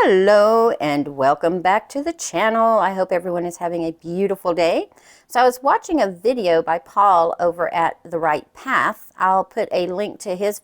Hello and welcome back to the channel. I hope everyone is having a beautiful day. So I was watching a video by Paul over at The Right Path. I'll put a link to his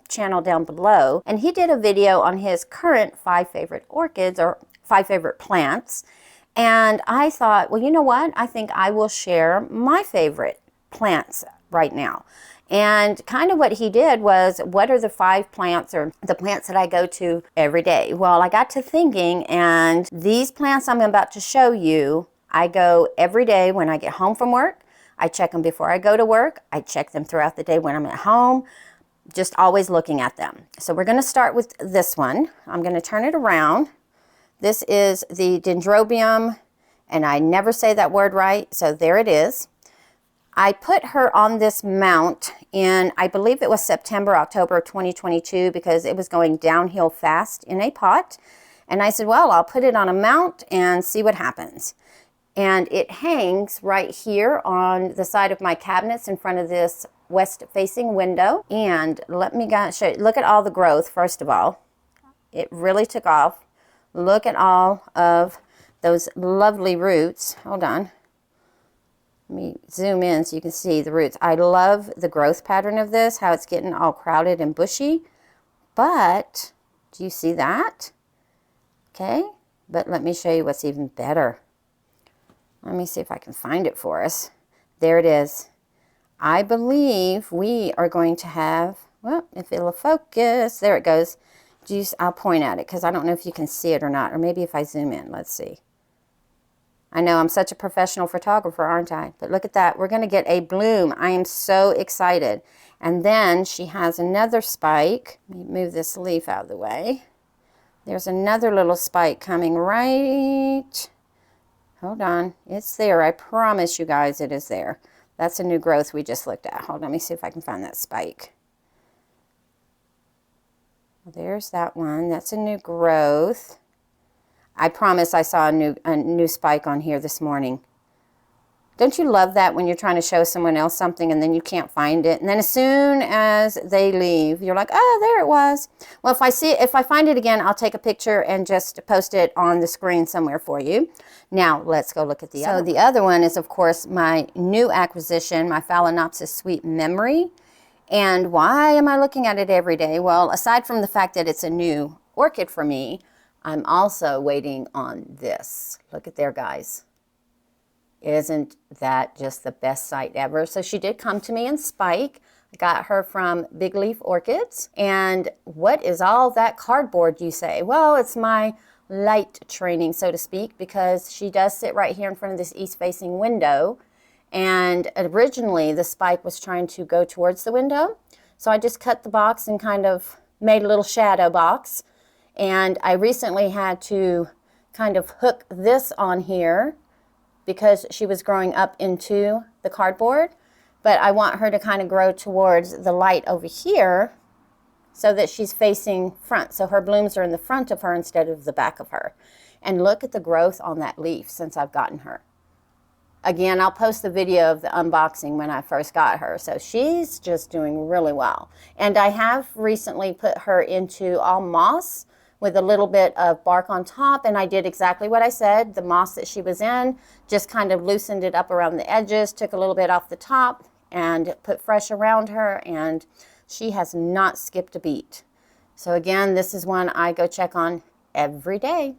channel down below. And he did a video on his current 5 favorite orchids or 5 favorite plants. And I thought, well, you know what? I think I will share my favorite plants right now. And kind of what he did was, what are the 5 plants or the plants that I go to every day? Well, I got to thinking, and these plants I'm about to show you, I go every day when I get home from work. I check them before I go to work. I check them throughout the day when I'm at home, just always looking at them. So we're going to start with this one. I'm going to turn it around. This is the Dendrobium, and I never say that word right, so there it is. I put her on this mount in, I believe it was September, October of 2022, because it was going downhill fast in a pot. And I said, well, I'll put it on a mount and see what happens. And it hangs right here on the side of my cabinets in front of this west-facing window. And let me show you, look at all the growth, first of all. It really took off. Look at all of those lovely roots. Hold on. Let me zoom in so you can see the roots. I love the growth pattern of this, how it's getting all crowded and bushy. But, do you see that? Okay, but let me show you what's even better. Let me see if I can find it for us. There it is. I believe we are going to have, well, if it'll focus, there it goes. I'll point at it because I don't know if you can see it or not, or maybe if I zoom in, let's see. I know I'm such a professional photographer, aren't I? But look at that. We're going to get a bloom. I am so excited. And then she has another spike. Let me move this leaf out of the way. There's another little spike coming right. Hold on. It's there. I promise you guys it is there. That's a new growth we just looked at. Hold on. Let me see if I can find that spike. There's that one. That's a new growth. I promise I saw a new spike on here this morning. Don't you love that when you're trying to show someone else something and then you can't find it? And then as soon as they leave, you're like, oh, there it was. Well, if I find it again, I'll take a picture and just post it on the screen somewhere for you. Now, let's go look at the other one. So the other one is, of course, my new acquisition, my Phalaenopsis Sweet Memory. And why am I looking at it every day? Well, aside from the fact that it's a new orchid for me, I'm also waiting on this. Look at there, guys. Isn't that just the best sight ever? So she did come to me in spike. I got her from Big Leaf Orchids. And what is all that cardboard, you say? Well, it's my light training, so to speak, because she does sit right here in front of this east-facing window. And originally, the spike was trying to go towards the window. So I just cut the box and kind of made a little shadow box. And I recently had to kind of hook this on here because she was growing up into the cardboard. But I want her to kind of grow towards the light over here so that she's facing front. So her blooms are in the front of her instead of the back of her. And look at the growth on that leaf since I've gotten her. Again, I'll post the video of the unboxing when I first got her. So she's just doing really well. And I have recently put her into all moss with a little bit of bark on top, and I did exactly what I said. The moss that she was in, just kind of loosened it up around the edges, took a little bit off the top, and put fresh around her, and she has not skipped a beat. So again, this is one I go check on every day.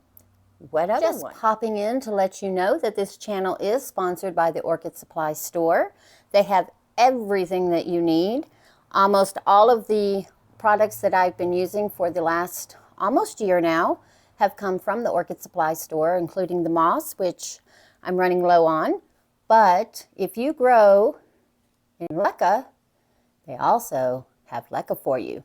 What other one? Just popping in to let you know that this channel is sponsored by the Orchid Supply Store. They have everything that you need. Almost all of the products that I've been using for the last almost year now have come from the Orchid Supply Store, including the moss, which I'm running low on. But if you grow in leca, they also have leca for you.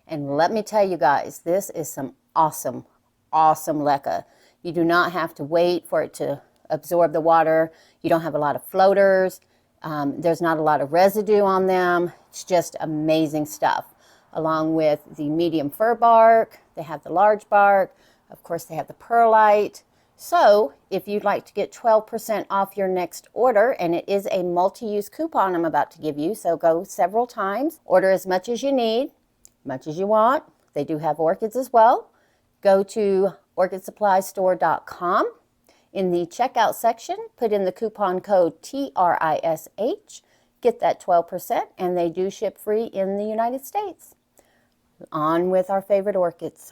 And let me tell you guys, this is some awesome, awesome leca. You do not have to wait for it to absorb the water. You don't have a lot of floaters. There's not a lot of residue on them. It's just amazing stuff. Along with the medium fir bark, they have the large bark, of course they have the perlite. So if you'd like to get 12% off your next order, and it is a multi-use coupon I'm about to give you, so go several times, order as much as you need, much as you want. They do have orchids as well. Go to orchidsupplystore.com. In the checkout section, put in the coupon code TRISH, get that 12%, and they do ship free in the United States. On with our favorite orchids.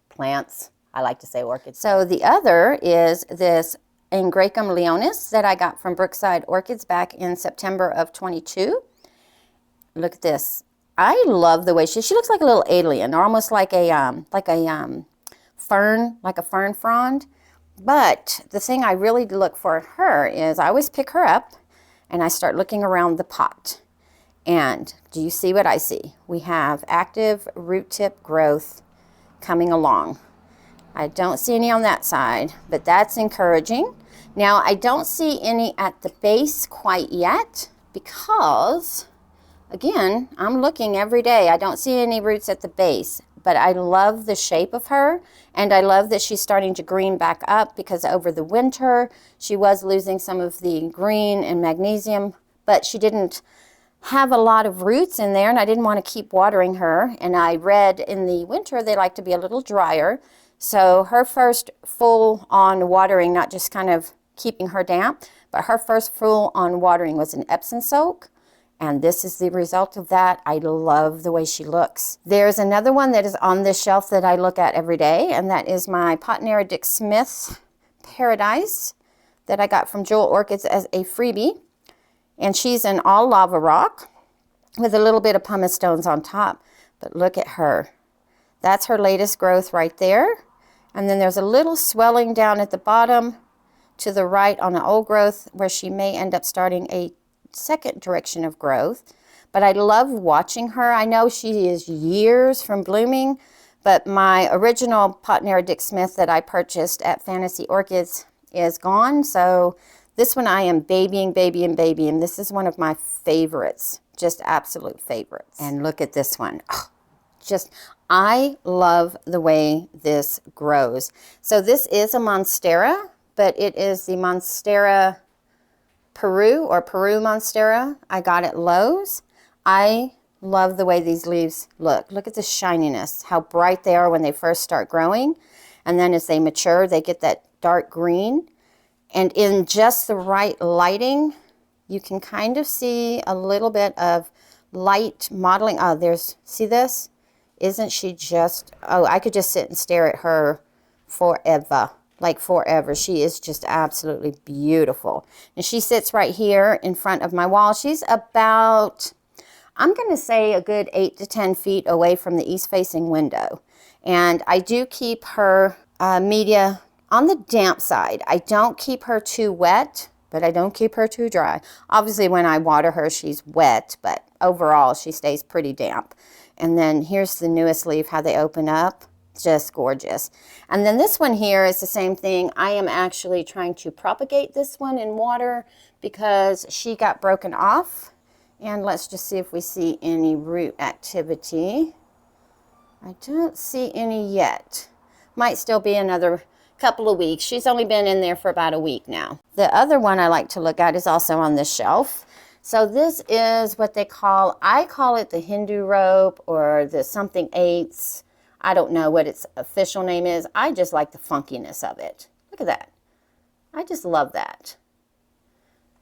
Plants. I like to say orchids. So the other is this Ingracum leonis that I got from Brookside Orchids back in September of 22. Look at this. I love the way she looks like a little alien, or almost like a fern, like a fern frond. But the thing I really look for her is I always pick her up and I start looking around the pot. And do you see what I see? We have active root tip growth coming along. I don't see any on that side, but that's encouraging. Now, I don't see any at the base quite yet because, again, I'm looking every day. I don't see any roots at the base, but I love the shape of her, and I love that she's starting to green back up because over the winter, she was losing some of the green and magnesium, but she didn't have a lot of roots in there, and I didn't want to keep watering her. And I read in the winter they like to be a little drier. So her first full-on watering, not just kind of keeping her damp, but her first full-on watering was an Epsom soak. And this is the result of that. I love the way she looks. There's another one that is on this shelf that I look at every day, and that is my Potnera Dick Smith Paradise that I got from Jewel Orchids as a freebie. And she's an all lava rock with a little bit of pumice stones on top. But look at her. That's her latest growth right there. And then there's a little swelling down at the bottom to the right on the old growth where she may end up starting a second direction of growth. But I love watching her. I know she is years from blooming, but my original Potnera Dick Smith that I purchased at Fantasy Orchids is gone. So this one I am babying. This is one of my favorites, just absolute favorites. And look at this one. Oh, I love the way this grows. So this is a Monstera, but it is the Monstera Peru or Peru Monstera. I got at Lowe's. I love the way these leaves look. Look at the shininess, how bright they are when they first start growing. And then as they mature, they get that dark green. And in just the right lighting, you can kind of see a little bit of light modeling. Oh, see this? Isn't she just, I could just sit and stare at her forever, like forever. She is just absolutely beautiful. And she sits right here in front of my wall. She's about, I'm going to say a good 8 to 10 feet away from the east-facing window. And I do keep her media on the damp side. I don't keep her too wet, but I don't keep her too dry. Obviously, when I water her, she's wet, but overall, she stays pretty damp. And then here's the newest leaf, how they open up. Just gorgeous. And then this one here is the same thing. I am actually trying to propagate this one in water because she got broken off. And let's just see if we see any root activity. I don't see any yet. Might still be another couple of weeks. She's only been in there for about a week now. The other one I like to look at is also on this shelf. So this is what they call, I call it the Hindu rope or the something eights. I don't know what its official name is. I just like the funkiness of it. Look at that. I just love that.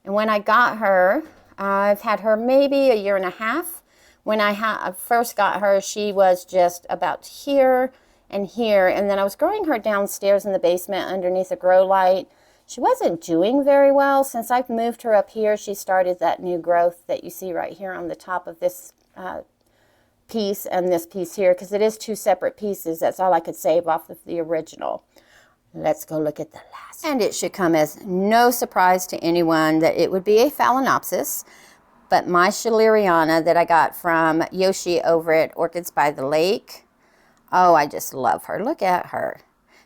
And when I got her, I've had her maybe a year and a half. When I first got her, she was just about here and here. And then I was growing her downstairs in the basement underneath a grow light. She wasn't doing very well. Since I've moved her up here, she started that new growth that you see right here on the top of this piece and this piece here, because it is two separate pieces. That's all I could save off of the original. Let's go look at the last. And it should come as no surprise to anyone that it would be a Phalaenopsis, but my Schilleriana that I got from Yoshi over at Orchids by the Lake, oh, I just love her. Look at her.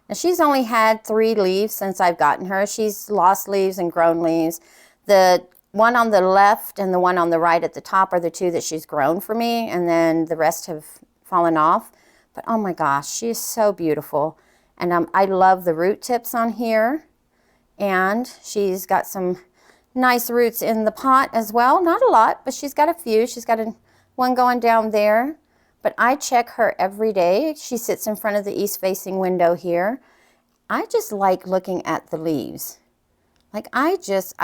Now, she's only had 3 leaves since I've gotten her. She's lost leaves and grown leaves. The one on the left and the one on the right at the top are the 2 that she's grown for me, and then the rest have fallen off. But oh my gosh, she is so beautiful. And I love the root tips on here. And she's got some nice roots in the pot as well. Not a lot, but she's got a few. She's got one going down there. But I check her every day. She sits in front of the east-facing window here. I just like looking at the leaves. Like I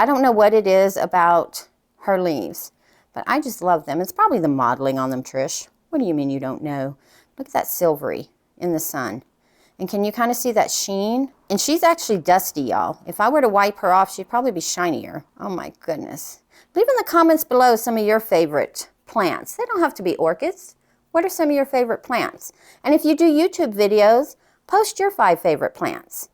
don't know what it is about her leaves, but I just love them. It's probably the modeling on them, Trish. What do you mean you don't know? Look at that silvery in the sun. And can you kind of see that sheen? And she's actually dusty, y'all. If I were to wipe her off, she'd probably be shinier. Oh my goodness. Leave in the comments below some of your favorite plants. They don't have to be orchids. What are some of your favorite plants? And if you do YouTube videos, post your 5 favorite plants.